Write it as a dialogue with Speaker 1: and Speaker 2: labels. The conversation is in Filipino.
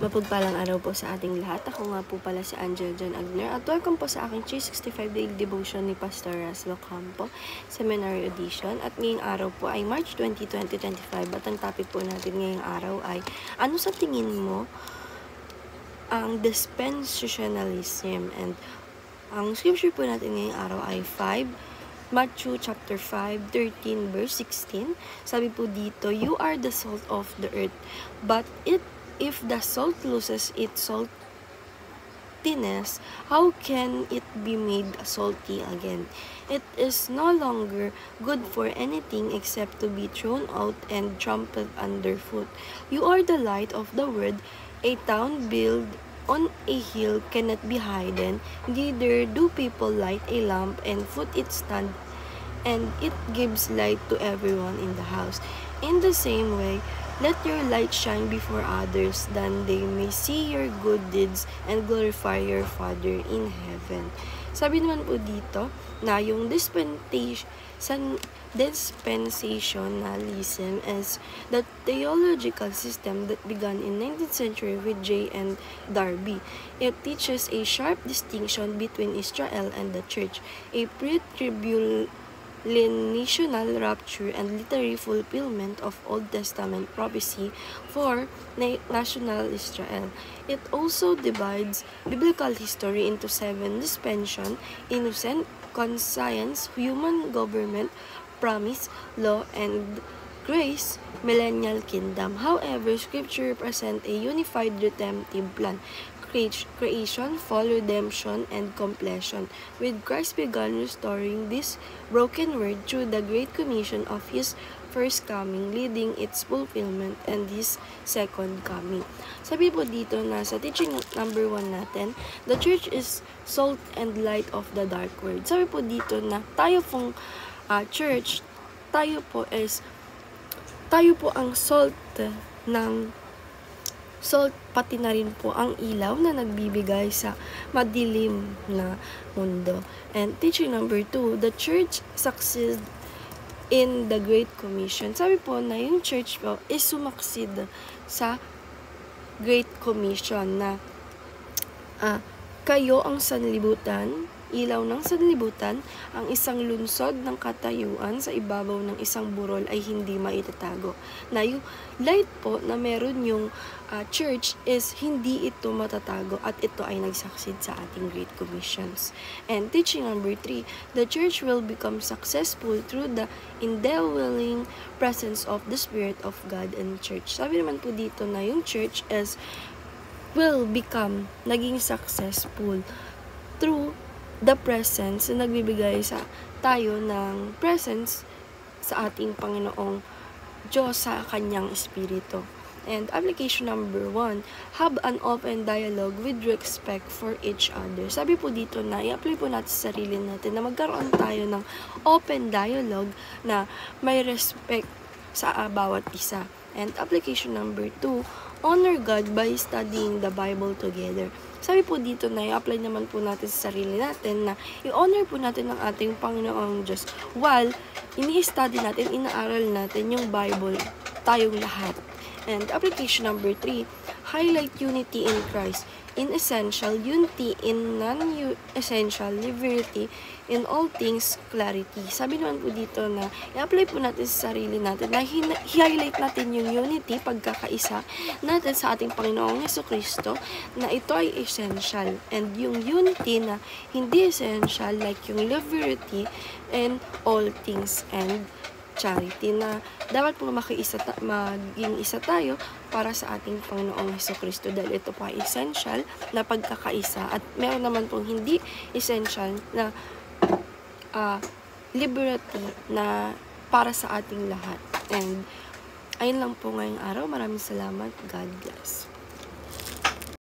Speaker 1: Mapagpalang araw po sa ating lahat. Ako nga po pala si Angel John Agner at welcome po sa aking 365 Daily Devotion ni Pastor Raslo Campo, Seminary Edition. At ngayong araw po ay March 20, 2025 at ang topic po natin ngayong araw ay ano sa tingin mo ang dispensationalism? And ang scripture po natin ngayong araw ay Matthew chapter 5, 13 verse 16. Sabi po dito, "You are the salt of the earth, but if the salt loses its saltiness, how can it be made salty again? It is no longer good for anything except to be thrown out and trampled underfoot. You are the light of the world. A town built on a hill cannot be hidden, neither do people light a lamp and put it stand, and it gives light to everyone in the house. In the same way, let your light shine before others, that they may see your good deeds and glorify your Father in heaven." Sabi naman po dito na yung dispensationalism is the theological system that began in 19th century with J. and Darby. It teaches a sharp distinction between Israel and the church, a pre-tribulational rapture and literary fulfillment of Old Testament prophecy for national Israel. It also divides biblical history into 7 dispensations: innocent, conscience, human government, promise, law, and grace, millennial kingdom. However, Scripture presents a unified redemptive plan: creation, fall, redemption, and completion, with Christ began restoring this broken world through the Great Commission of His first coming, leading its fulfillment and His second coming. Sabi po dito na sa teaching number 1 natin, the church is salt and light of the dark world. Sabi po dito na tayo pong church, tayo po ang salt pati na rin po ang ilaw na nagbibigay sa madilim na mundo. And teaching number 2, the church succeeds in the Great Commission. Sabi po na yung church po is sumaksid sa Great Commission na kayo ang sanlibutan, ilaw ng sanlibutan, ang isang lunsod ng katayuan sa ibabaw ng isang burol ay hindi maitatago. Na yung light po na meron yung church is hindi ito matatago at ito ay nagsaksid sa ating Great Commissions. And teaching number 3, the church will become successful through the indwelling presence of the Spirit of God in church. Sabi naman po dito na yung church will become naging successful through the presence na nagbibigay sa tayo ng presence sa ating Panginoong Diyos sa Kanyang Espiritu. And application number 1, have an open dialogue with respect for each other. Sabi po dito na i-apply po natin sa sarili natin na magkaroon tayo ng open dialogue na may respect sa bawat isa. And application number 2, honor God by studying the Bible together. Sabi po dito na i-apply naman po natin sa sarili natin na i-honor po natin ang ating Panginoong Diyos while ini-study natin, inaaral natin yung Bible tayong lahat. And application number 3, highlight unity in Christ. In essential, unity; in non-essential, liberty; in all things, clarity. Sabi naman po dito na i-apply po natin sa sarili natin na highlight natin yung unity, pagkakaisa natin sa ating Panginoong Jesucristo, na ito ay essential. And yung unity na hindi essential, like yung liberty and all things, and charity, na dapat po maging isa tayo para sa ating Panginoong Jesucristo, dahil ito po ay essential na pagkakaisa at meron naman pong hindi essential na liberty na para sa ating lahat. And ayun lang po ngayong araw. Maraming salamat. God bless.